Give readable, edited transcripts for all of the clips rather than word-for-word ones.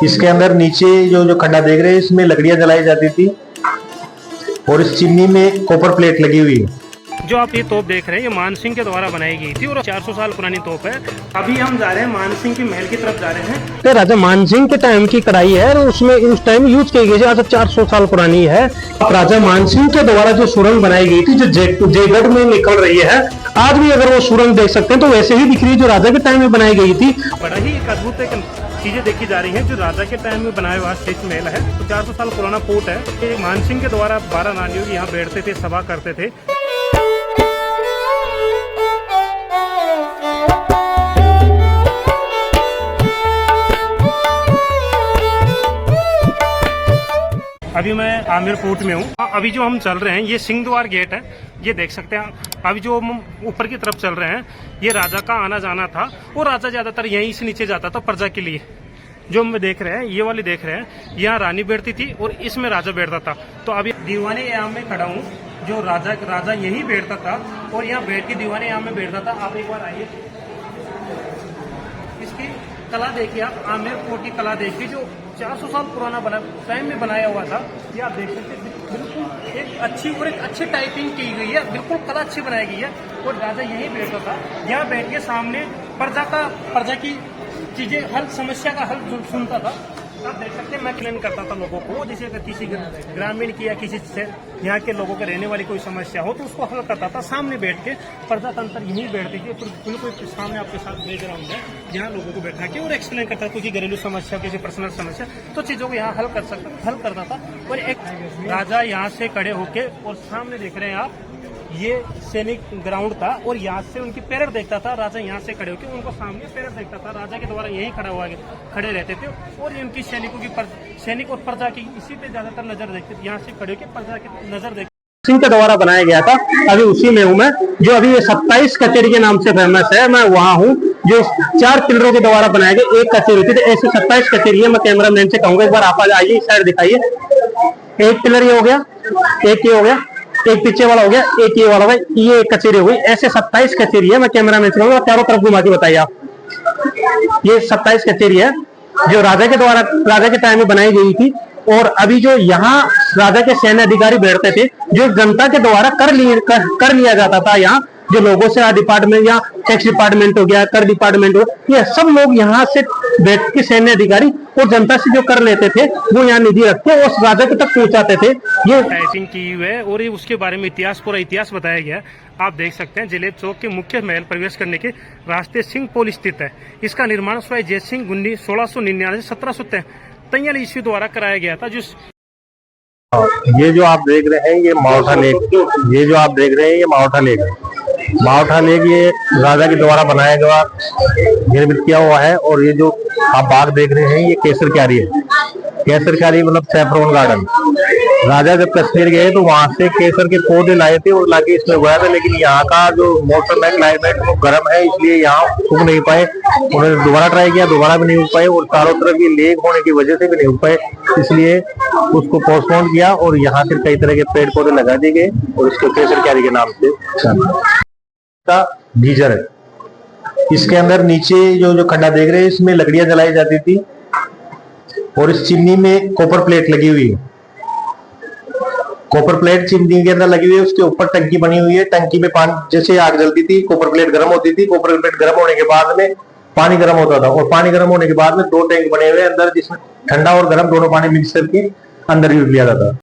इसके अंदर नीचे जो जो खड्डा देख रहे हैं इसमें लकड़ियां जलाई जाती थी और इस चिमनी में कॉपर प्लेट लगी हुई है। जो आप ये तोप देख रहे हैं ये मानसिंह के द्वारा बनाई गई थी और 400 साल पुरानी तोप है। अभी हम जा रहे हैं मानसिंह के महल की तरफ जा रहे हैं। तो राजा मानसिंह के टाइम की कढ़ाई है और उसमें उस टाइम यूज की गई आज 400 साल पुरानी है। राजा मानसिंह के द्वारा जो सुरंग बनाई गई थी जो जयगढ़ में निकल रही है, आज भी अगर वो सुरंग देख सकते हैं तो वैसे ही दिख रही है जो राजा के टाइम में बनाई गई थी। बड़ा ही एक अद्भुत चीजें देखी जा रही हैं जो राजा के टाइम में बनाया हुआ शेष महल है। तो 400 साल पुराना फोर्ट है। ये मानसिंह के द्वारा 12 रानियों यहाँ बैठते थे, सभा करते थे। अभी मैं आमेर फोर्ट में हूँ। अभी जो हम चल रहे हैं ये सिंह द्वार गेट है, ये देख सकते हैं। अभी जो हम ऊपर की तरफ चल रहे हैं ये राजा का आना जाना था और राजा ज्यादातर यहीं से नीचे जाता था प्रजा के लिए। जो हम देख रहे हैं ये वाली देख रहे हैं, यहाँ रानी बैठती थी और इसमें राजा बैठता था। तो अभी दीवाने यहाँ में खड़ा हूँ, जो राजा यहीं बैठता था और यहाँ बैठ के दीवाने यहाँ में बैठता था। आप एक बार आइए, इसकी कला देखिए आप, आमेर फोर्ट की कला देखिए जो 400 साल पुराना टाइम में बनाया हुआ था। ये आप देख सकते हैं, बिल्कुल एक अच्छी और एक अच्छी टाइपिंग की गई है, बिल्कुल कला अच्छी बनाई गई है। और राजा यहीं बैठता था, यहाँ बैठ के सामने प्रजा की चीजें, हर समस्या का हल सुनता था। आप देख सकते हैं मैं एक्सप्लेन करता था लोगों को, जैसे किसी ग्रामीण की या किसी से यहाँ के लोगों के रहने वाली कोई समस्या हो तो उसको हल करता था सामने बैठ के। प्रजातंत्र यहीं बैठती थी, बिल्कुल सामने आपके साथ बैकग्राउंड है, यहाँ लोगों को बैठा के और एक्सप्लेन करता था किसी घरेलू समस्या, किसी पर्सनल समस्या, तो चीजों को यहाँ हल करता था। और एक राजा यहाँ से खड़े होके और सामने देख रहे हैं आप, ये सैनिक ग्राउंड था और यहाँ से उनकी पैरेड देखता था। राजा यहाँ से खड़े होकर उनको सामने पैरेड देखता था। राजा के द्वारा यहीं खड़े रहते थे और इनकी सैनिक और प्रजा की इसी पे ज्यादातर नजर देखते थे। यहाँ से खड़े होकर प्रजा की नजर देखते सिंह के द्वारा बनाया गया था। अभी उसी में हूँ मैं, जो अभी ये 27 कचेरी के नाम से फेमस है। मैं वहाँ हूँ जो 4 पिलरों के द्वारा बनाया गया एक कचेरी थी। तो ऐसे 27 कचेरी है। मैं कैमरा मैन से कहूंगा एक बार आप आइए, साइड दिखाइए। एक पिलर ये हो गया, एक ये हो गया, एक पीछे वाला हो गया, एक ये वाला हो गया, ये एक कचेरी हो गई। ऐसे 27 कचेरी है। मैं कैमरा मैन से कहूंगा चारों तरफ घुमा के बताइए आप। ये 27 कचेरी है जो राजा के टाइम में बनाई गई थी। और अभी जो यहाँ राजा के सैन्य अधिकारी बैठते थे, जो जनता के द्वारा कर लिया जाता था। यहाँ जो लोगों से डिपार्टमेंट या टैक्स डिपार्टमेंट हो गया, कर डिपार्टमेंट हो, ये सब लोग यहाँ से बैठ के सैन्य अधिकारी और जनता से जो कर लेते थे वो यहाँ निधि रखते और उस राजा के तक पहुँचाते थे। ये टाइपिंग की हुई है और ये उसके बारे में पूरा इतिहास बताया गया। आप देख सकते हैं जलेब चौक के मुख्य महल प्रवेश करने के रास्ते सिंह पोल स्थित है। इसका निर्माण स्वाई जय सिंह गुंडी 1699 से 1743 ईस्वी द्वारा कराया गया था। ये जो आप देख रहे हैं ये मावठा लेक है। मावठा लेक ये राजा के द्वारा बनाया गया, निर्मित किया हुआ है। और ये जो आप बाग देख रहे हैं ये केसर क्यारी है। केसर क्यारी मतलब सैफरॉन गार्डन। राजा जब कश्मीर गए तो वहां से केसर के पौधे लाए थे और लाके इसमें उगाया था। लेकिन यहाँ का जो मौसम है, क्लाइमेट वो गर्म है, इसलिए यहाँ उग नहीं पाए। उन्होंने दोबारा ट्राई किया, दोबारा भी नहीं उग पाए। और चारों तरफ ये लेक होने की वजह से भी नहीं उग पाए, इसलिए उसको पोस्टपोन किया और यहाँ फिर कई तरह के पेड़ पौधे लगा दिए गए और इसको केसर क्यारी के नाम से गीजर है। इसके अंदर नीचे जो जो खड्डा देख रहे हैं इसमें लकड़ियां जलाई जाती थी और इस चिमनी में कॉपर प्लेट लगी हुई है। कॉपर प्लेट चिमनी के अंदर लगी हुई है, उसके ऊपर टंकी बनी हुई है। टंकी में पानी, जैसे आग जलती थी कॉपर प्लेट गर्म होती थी। कॉपर प्लेट गर्म होने के बाद में पानी गर्म होता था और पानी गर्म होने के बाद में 2 टैंक बने हुए अंदर, जिसमें ठंडा और गर्म दोनों पानी मिक्स करके अंदर यूज लिया जाता।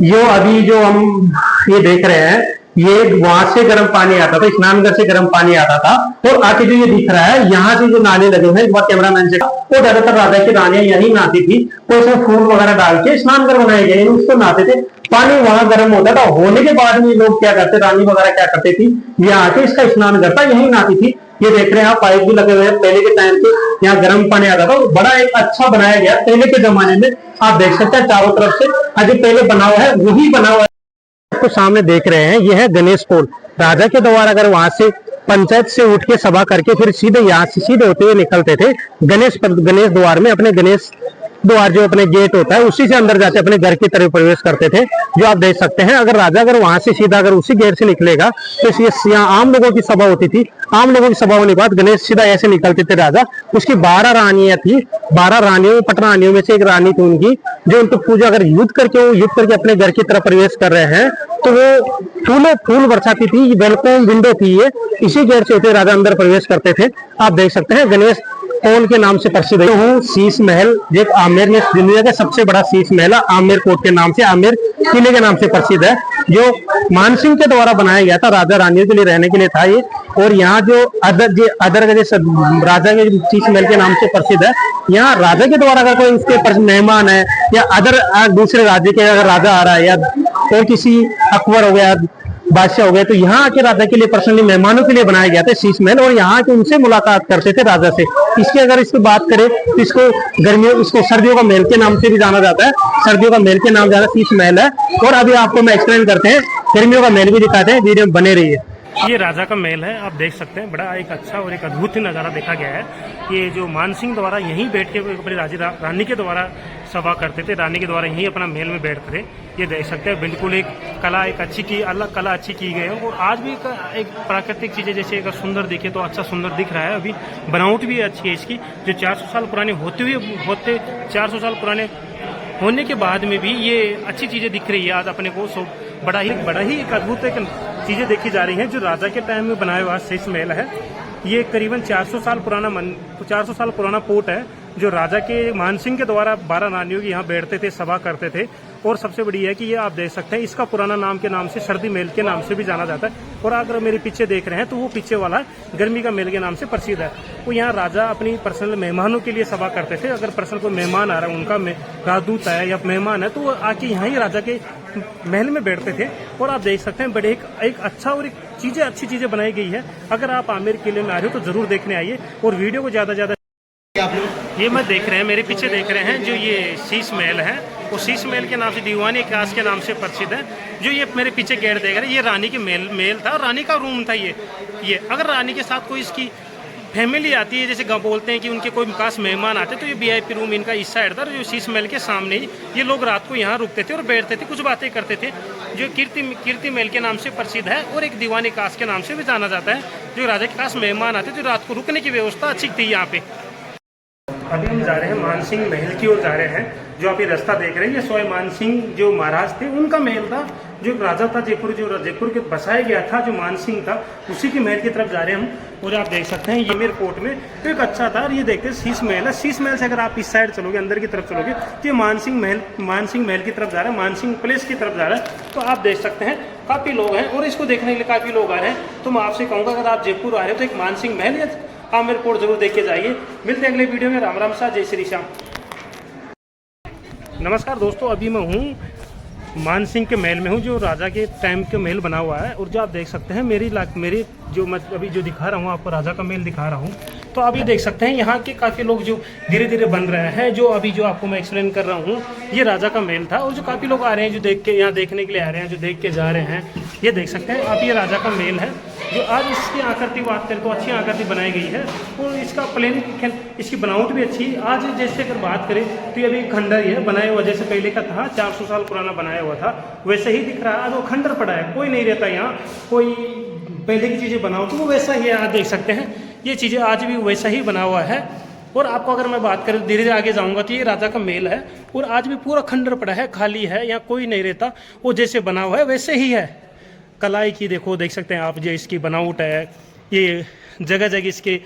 यो अभी जो हम ये देख रहे हैं ये वहां से गर्म पानी आता था, स्नानघर से गर्म पानी आता था। और आके जो ये दिख रहा है यहाँ से जो नाले लगे हुए हैं, एक बार कैमरा मैन से, वो ज्यादातर राजा की रानियां यही नहाती थी। तो इसमें फूल वगैरह डाल के स्नानघर बनाए गए, उसको नहाते थे। पानी वहां गर्म होता था। होने के बाद में लोग क्या करते, रानी वगैरह क्या करती थी, यहाँ आके इसका स्नान करता यही नहाती थी। ये देख रहे हैं आप, पाइप भी लगे हुए हैं। पहले के टाइम पे यहाँ गर्म पानी आता था, बड़ा एक अच्छा बनाया गया पहले के जमाने में। आप देख सकते हैं चारों तरफ से अभी पहले बना हुआ है वही बना हुआ है। तो सामने देख रहे हैं ये है गणेश पोल। राजा के द्वारा अगर वहां से पंचायत से उठ के सभा करके फिर सीधे यहाँ से सीधे होते हुए निकलते थे गणेश द्वार में अपने गणेश द्वार जो अपने गेट होता है उसी से अंदर जाते अपने घर की तरफ प्रवेश करते थे, जो आप देख सकते हैं। अगर राजा अगर वहां से सीधा अगर उसी गेट से निकलेगा तो यहाँ आम लोगों की सभा होती थी। आम लोगों की सभा होने के बाद गणेश सीधा ऐसे निकलते थे राजा। उसकी 12 रानियां थी, 12 रानियों 15 रानियों में से एक रानी थी उनकी, जो उनको पूजा अगर युद्ध करके अपने घर की तरफ प्रवेश कर रहे हैं तो वो फूल बरसाती थी। वेलकम विंडो थी ये, इसी गेट से होते राजा अंदर प्रवेश करते थे। आप देख सकते हैं गणेश पोल के नाम से प्रसिद्ध है। शीश महल जो आमेर में दुनिया का सबसे बड़ा शीश महल है, आमेर कोट के नाम से, आमेर किले के नाम से प्रसिद्ध है, जो मानसिंह के द्वारा बनाया गया था। राजा रानियों के लिए रहने के लिए था ये। और यहाँ जो अदर राजा के शीश महल के नाम से प्रसिद्ध है। यहाँ राजा के द्वारा अगर कोई उसके मेहमान है या अदर दूसरे राज्य के अगर राजा आ रहा है या कोई किसी अकबर हो गया, बादशाह हो गए, तो यहाँ आके राजा के लिए पर्सनली मेहमानों के लिए बनाया गया था शीश महल। और यहाँ के उनसे मुलाकात करते थे राजा से। इसकी अगर इसकी बात करें तो इसको सर्दियों का महल के नाम से भी जाना जाता है। सर्दियों का महल के नाम ज्यादा शीश महल है। और अभी आपको मैं एक्सप्लेन करते हैं, गर्मियों का महल भी दिखाते हैं, वीडियो में बने रहिए। ये राजा का महल है, आप देख सकते हैं। बड़ा एक अच्छा और एक अद्भुत नज़ारा देखा गया है। ये जो मानसिंह द्वारा यहीं बैठ के अपनी रानी के द्वारा सभा करते थे, रानी के द्वारा यहीं अपना महल में बैठते थे। ये देख सकते हैं, बिल्कुल एक कला एक अच्छी की अलग कला अच्छी की गई है। और आज भी एक प्राकृतिक चीज़ें जैसे अगर सुंदर दिखे तो अच्छा सुंदर दिख रहा है। अभी बनावट भी अच्छी है इसकी, जो 400 साल पुराने होते 400 साल पुराने होने के बाद में भी ये अच्छी चीज़ें दिख रही है आज अपने को। सो बड़ा ही एक अद्भुत एक चीज़ें देखी जा रही हैं। जो राजा के टाइम में बनाया हुआ शीश महल है, ये करीबन 400 साल पुराना पोर्ट है, जो राजा के मानसिंह के द्वारा 12 रानियों की यहाँ बैठते थे, सभा करते थे। और सबसे बड़ी है कि ये आप देख सकते हैं, इसका पुराना नाम के नाम से सर्दी महल के नाम से भी जाना जाता है। और अगर मेरे पीछे देख रहे हैं तो वो पीछे वाला गर्मी का महल के नाम से प्रसिद्ध है। वो यहाँ राजा अपनी पर्सनल मेहमानों के लिए सभा करते थे। अगर पर्सनल कोई मेहमान आ रहा है, उनका राजदूत है या मेहमान है, तो वो आके यहाँ ही राजा के महल में बैठते थे। और आप देख सकते हैं बड़े एक अच्छा और एक अच्छी चीजें बनाई गई है। अगर आप आमेर किले में आ रहे हो तो जरूर देखने आइए और वीडियो को ज्यादा ये मैं देख रहे हैं, मेरे पीछे देख रहे हैं जो ये शीश महल है, वो शीश महल के नाम से दीवानी कास के नाम से प्रसिद्ध है। जो ये मेरे पीछे गेट देख रहे हैं, ये रानी के महल था, रानी का रूम था ये। अगर रानी के साथ कोई इसकी फैमिली आती है, जैसे बोलते हैं कि उनके कोई खास मेहमान आते, तो ये VIP रूम इनका इस साइड था। जो शीश महल के सामने ही ये लोग रात को यहाँ रुकते थे और बैठते थे, कुछ बातें करते थे। जो कीर्ति महल के नाम से प्रसिद्ध है और एक दीवानी कास के नाम से भी जाना जाता है। जो राजा के पास मेहमान आते, तो रात को रुकने की व्यवस्था अच्छी थी यहाँ पे। अभी हम जा रहे हैं मानसिंह महल की ओर जा रहे हैं। जो आप ये रास्ता देख रहे हैं, ये स्वयं मानसिंह जो महाराज थे उनका महल था। जो राजा था जयपुर के बसाया गया था, जो मानसिंह था, उसी की महल की तरफ जा रहे हैं हम। और आप देख सकते हैं ये मेरे कोट में तो एक अच्छा था। ये देखते हैं शीश महल है। शीश महल से अगर आप इस साइड चलोगे, अंदर की तरफ चलोगे, तो ये मानसिंह महल की तरफ जा रहा है, मानसिंह पैलेस की तरफ जा रहा है। तो आप देख सकते हैं काफ़ी लोग हैं और इसको देखने के लिए काफ़ी लोग आ रहे हैं। तो मैं आपसे कहूँगा अगर आप जयपुर आ रहे हो तो एक मानसिंह महल या आमेर कोट जरूर देख के जाइए। मिलते हैं अगले वीडियो में। राम राम सा, जय श्री श्याम। नमस्कार दोस्तों, अभी मैं हूँ मानसिंह के महल में हूँ, जो राजा के टाइम के महल बना हुआ है। और जो आप देख सकते हैं मेरी जो मैं अभी जो दिखा रहा हूँ आपको, राजा का महल दिखा रहा हूँ। तो आप ये देख सकते हैं यहाँ के काफ़ी लोग जो धीरे धीरे बन रहे हैं। जो अभी जो आपको मैं एक्सप्लेन कर रहा हूँ, ये राजा का महल था। और जो काफ़ी लोग आ रहे हैं, जो देख के यहाँ देखने के लिए आ रहे हैं, जो देख के जा रहे हैं, ये देख सकते हैं आप, ये राजा का महल है। जो आज इसकी आकृति बात करें तो अच्छी आकृति बनाई गई है और इसका प्लेन इसकी बनावट भी अच्छी है। आज जैसे अगर बात करें तो ये अभी खंडर ही है बनाया हुआ, जैसे पहले का था 400 साल पुराना बनाया हुआ था वैसे ही दिख रहा है। आज वो खंडर पड़ा है, कोई नहीं रहता यहाँ, कोई पहले की चीज़ें बनाओ तो वो वैसा ही है। आप देख सकते हैं ये चीज़ें आज भी वैसा ही बना हुआ है। और आपको अगर मैं बात करूँ, धीरे धीरे आगे जाऊँगा, तो ये राजा का महल है और आज भी पूरा खंडर पड़ा है, खाली है, यहाँ कोई नहीं रहता। वो जैसे बना हुआ है वैसे ही है। कलाई की देखो, देख सकते हैं आप, जो इसकी बनावट है, ये जगह जगह इसके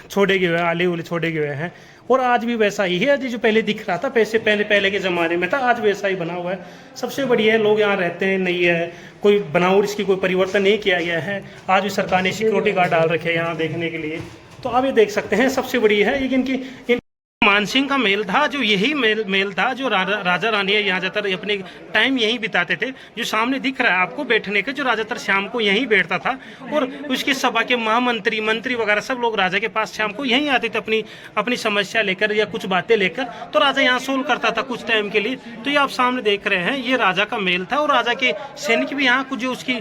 छोड़े गए हुए हैं, आले उले छोड़े गए हैं। और आज भी वैसा ही है जो पहले दिख रहा था, पहले के ज़माने में था, आज वैसा ही बना हुआ है। सबसे बढ़िया है, लोग यहाँ रहते हैं, नहीं है कोई बनावट इसकी कोई परिवर्तन नहीं किया गया है। आज भी सरकार ने सिक्योरिटी गार्ड डाल रखे हैं यहाँ देखने के लिए। तो आप ये देख सकते हैं, सबसे बढ़िया है। लेकिन मानसिंह का मेल था, जो यही मेल था जो राजा रानी यहाँ ज़्यादातर अपने टाइम यहीं बिताते थे। जो सामने दिख रहा है आपको बैठने के, जो ज़्यादातर शाम को यहीं बैठता था। और उसकी सभा के मंत्री वगैरह सब लोग राजा के पास शाम को यहीं आते थे अपनी समस्या लेकर या कुछ बातें लेकर। तो राजा यहाँ सोल्व करता था कुछ टाइम के लिए। तो ये आप सामने देख रहे हैं, ये राजा का मेल था। और राजा के सैनिक भी यहाँ कुछ जो उसकी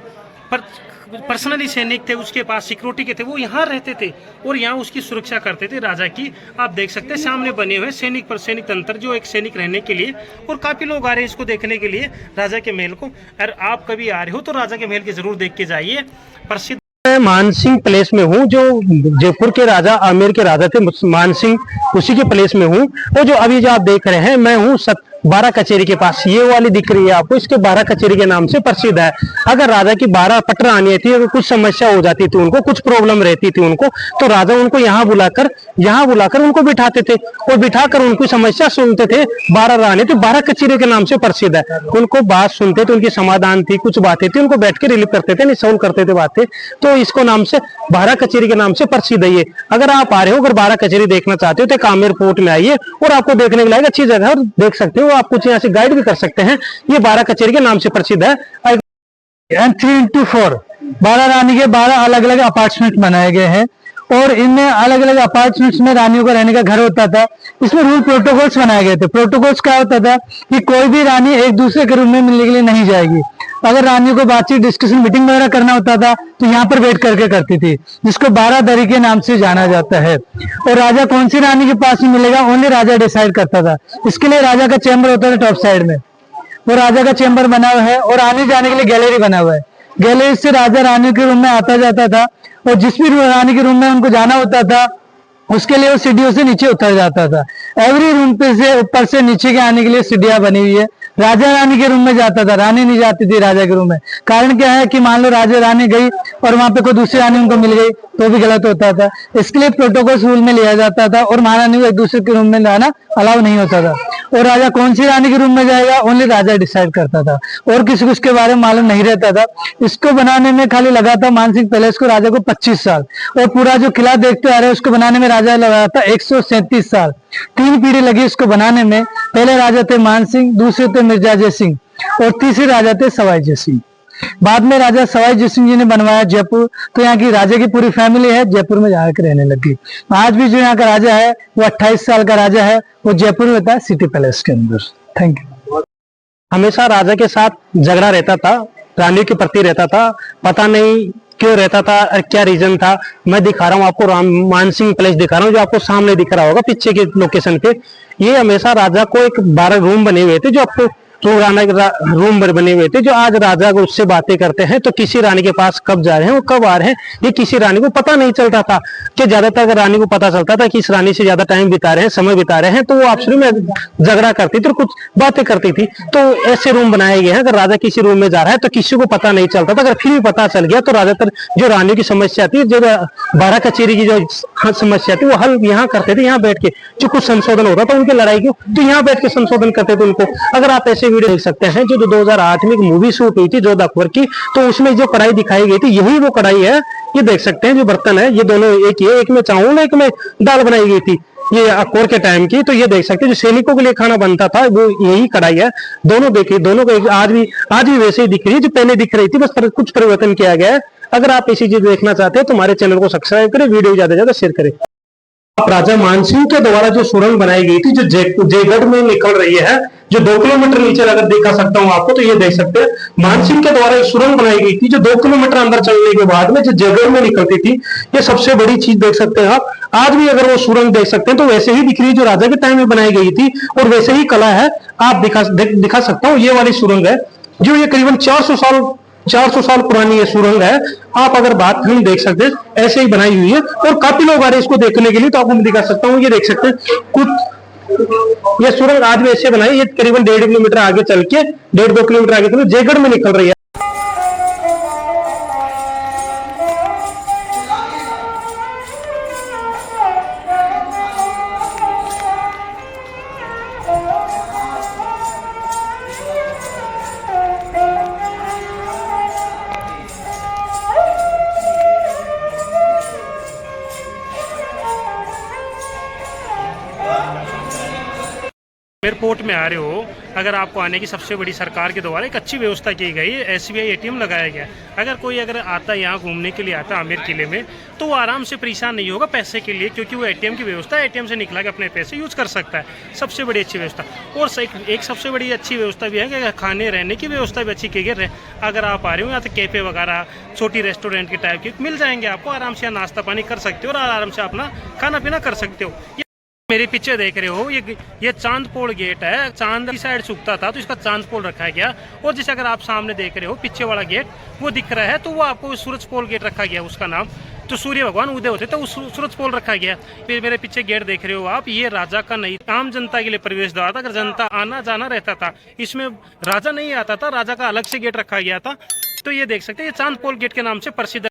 पर्सनली सैनिक थे, उसके पास सिक्योरिटी के थे, वो यहाँ रहते थे और यहाँ उसकी सुरक्षा करते थे राजा की। आप देख सकते हैं सामने बने हुए सैनिक पर सैनिक तंत्र, जो एक सैनिक रहने के लिए, और काफ़ी लोग आ रहे हैं इसको देखने के लिए राजा के महल को। अगर आप कभी आ रहे हो तो राजा के महल के जरूर देख के जाइए। प्रसिद्ध मैं मानसिंह प्लेस में हूँ, जो जयपुर के राजा आमेर के राजा थे मानसिंह, उसी के प्लेस में हूँ। और जो अभी जो आप देख रहे हैं, मैं हूँ 12 कचेरी के पास। ये वाली दिख रही है आपको, इसके 12 कचेरी के नाम से प्रसिद्ध है। अगर राजा की 12 पटरा आनी थी, अगर कुछ समस्या हो जाती थी उनको, कुछ प्रॉब्लम रहती थी उनको, तो राजा उनको यहाँ बुलाकर उनको बिठाते थे और बिठाकर उनकी समस्या सुनते थे। 12 रानी तो 12 कचेरी के नाम से प्रसिद्ध है। उनको बात सुनते थे, उनकी समाधान थी, कुछ बातें थी, उनको बैठ के रिलीव करते थे, सॉल्व करते थे बातें। तो इसको नाम से 12 कचेरी के नाम से प्रसिद्ध है ये। अगर आप आ रहे हो, अगर 12 कचेरी देखना चाहते हो तो आमेर फोर्ट में आइए और आपको देखने के लायक अच्छी जगह और देख सकते हो। आप कुछ यहाँ से गाइड भी कर सकते हैं। ये 12 कचेरी के नाम से प्रसिद्ध है। 3x4 12 रानी के 12 अलग अलग अपार्टमेंट बनाए गए हैं और इनमें अलग अलग अपार्टमेंट्स में रानियों का रहने का घर होता था। इसमें रूल प्रोटोकॉल्स बनाए गए थे। प्रोटोकॉल्स क्या होता था कि कोई भी रानी एक दूसरे के रूम में मिलने के लिए नहीं जाएगी। अगर रानियों को बातचीत, डिस्कशन, मीटिंग वगैरह करना होता था तो यहाँ पर बैठ करके करती थी, जिसको 12 दरी के नाम से जाना जाता है। और राजा कौन सी रानी के पास में मिलेगा, ओनली राजा डिसाइड करता था। इसके लिए राजा का चैम्बर होता था टॉप साइड में, वो राजा का चैम्बर बना हुआ है और आने जाने के लिए गैलरी बना हुआ है। गैलरी से राजा रानी के रूम में आता जाता था और जिस भी रानी के रूम में उनको जाना होता था उसके लिए वो सीढ़ियों से नीचे उतर जाता था। एवरी रूम पे से ऊपर से नीचे के आने के लिए सीढ़ियां बनी हुई है। राजा रानी के रूम में जाता था, रानी नहीं जाती थी राजा के रूम में। कारण क्या है कि मान लो राजा रानी गई और वहां पे कोई दूसरी रानी उनको मिल गई तो भी गलत होता था। इसके लिए प्रोटोकॉल रूल में लिया जाता था और महारानी को एक दूसरे के रूम में जाना अलाउ नहीं होता था। और राजा कौन सी रानी के रूम में जाएगा ओनली राजा डिसाइड करता था और किसी को इसके बारे में मालूम नहीं रहता था। इसको बनाने में खाली लगा था मानसिंह पैलेस को राजा को 25 साल, और पूरा जो किला देखते आ रहे हैं उसको बनाने में राजा लगा था 137 साल। 3 पीढ़ी लगी इसको बनाने में। पहले राजा थे मानसिंह, दूसरे थे मिर्जा जय सिंह और तीसरे राजा थे सवाई जय सिंह। बाद में राजा सवाई जय सिंह जी ने बनवाया जयपुर, तो यहाँ की राजा की पूरी फैमिली है जयपुर में जाकर रहने लगी। आज भी जो यहाँ का राजा है वो 28 साल का राजा है, वो जयपुर में रहता है सिटी पैलेस के अंदर। Thank you. हमेशा राजा के साथ झगड़ा रहता था, रानी के प्रति रहता था। पता नहीं क्यों रहता था, क्या रीजन था। मैं दिखा रहा हूँ आपको, मानसिंह पैलेस दिखा रहा हूँ, जो आपको सामने दिख रहा होगा पीछे के लोकेशन पे। ये हमेशा राजा को एक 12 रूम बने हुए थे, जो आपको रूम बने हुए थे, जो आज राजा को उससे बातें करते हैं तो किसी रानी के पास कब जा रहे हैं, वो कब आ रहे हैं, ये किसी रानी को पता नहीं चलता था। कि ज्यादातर अगर रानी को पता चलता था कि इस रानी से ज्यादा टाइम बिता रहे हैं, समय बिता रहे हैं, तो वो आपस में झगड़ा करती थी और कुछ बातें करती थी। तो ऐसे रूम बनाए गए हैं, अगर राजा किसी रूम में जा रहा है तो किसी को पता नहीं चलता था। अगर फिर भी पता चल गया तो ज्यादातर जो रानियों की समस्या थी, जो 12 कचेरी की जो समस्या थी, वो हल यहाँ करते थे। यहाँ बैठ के जो कुछ संशोधन होता था उनकी लड़ाई की, तो यहाँ बैठ के संशोधन करते थे उनको। अगर आप ऐसे वीडियो देख सकते हैं, जो 2008 में एक मूवी शूट हुई थी जोधा अकबर की, तो उसमें जो कढ़ाई दिखाई गई थी यही वो कढ़ाई है। ये देख सकते हैं जो बर्तन है, ये दोनों एक ही है, एक में चावल एक में दाल बनाई गई थी, ये अकबर के टाइम की। तो ये देख सकते हैं जो सैनिकों के लिए खाना बनता था वो यही कढ़ाई है। दोनों देखिए, दोनों को आज भी वैसे ही दिख रही है जो पहले दिख रही थी, बस कुछ परिवर्तन किया गया है। अगर आप इसी चीज देखना चाहते हैं तो हमारे चैनल को सब्सक्राइब करें, वीडियो ज्यादा से ज्यादा शेयर करें। राजा मानसिंह के द्वारा जो सुरंग बनाई गई थी, जो जयगढ़ में निकल रही है, जो 2 किलोमीटर नीचे अगर दिखा सकता हूं आपको, तो ये देख सकते हैं मानसिंह के द्वारा एक सुरंग बनाई गई थी, जो 2 किलोमीटर अंदर चलने के बाद में जो जयगढ़ में निकलती थी। ये सबसे बड़ी चीज देख सकते हैं आप। आज भी अगर वो सुरंग देख सकते हैं तो वैसे ही दिख रही है जो राजा के टाइम में बनाई गई थी, और वैसे ही कला है। आप दिखा सकता हूँ, ये वाली सुरंग है जो ये करीबन 400 साल पुरानी ये सुरंग है। आप अगर बात हम देख सकते हैं, ऐसे ही बनाई हुई है और काफी लोग आ रहे हैं इसको देखने के लिए। तो आपको मैं दिखा सकता हूँ, ये देख सकते हैं कुछ ये सुरंग आज भी ऐसे बनाई, ये करीबन 1.5 किलोमीटर आगे चल के 1.5-2 किलोमीटर आगे चल के जयगढ़ में निकल रही है। एयरपोर्ट में आ रहे हो, अगर आपको आने की सबसे बड़ी सरकार के द्वारा एक अच्छी व्यवस्था की गई है, एसबीआई एटीएम लगाया गया। अगर कोई आता है यहाँ घूमने के लिए आता है आमेर किले में, तो वो आराम से परेशान नहीं होगा पैसे के लिए, क्योंकि वो एटीएम की व्यवस्था है, एटीएम से निकला के अपने पैसे यूज कर सकता है। सबसे बड़ी अच्छी व्यवस्था। और एक सबसे बड़ी अच्छी व्यवस्था भी है कि खाने रहने की व्यवस्था भी अच्छी की गई है। अगर आप आ रहे हो यहाँ तो कैफे वगैरह छोटी रेस्टोरेंट के टाइप के मिल जाएंगे आपको, आराम से नाश्ता पानी कर सकते हो और आराम से अपना खाना पीना कर सकते हो। मेरे पीछे देख रहे हो ये चांदपोल गेट है, चांद की साइड सूखता था तो इसका चांदपोल रखा गया। और जैसे अगर आप सामने देख रहे हो पीछे वाला गेट वो दिख रहा है, तो वो आपको सूरज पोल गेट रखा गया उसका नाम। तो सूर्य भगवान उदय होते तो उस सूरज पोल रखा गया। फिर मेरे पीछे गेट देख रहे हो आप, ये राजा का नहीं, आम जनता के लिए प्रवेश द्वार था। अगर जनता आना जाना रहता था, इसमें राजा नहीं आता था, राजा का अलग से गेट रखा गया था। तो ये देख सकते हैं, ये चांदपोल गेट के नाम से प्रसिद्ध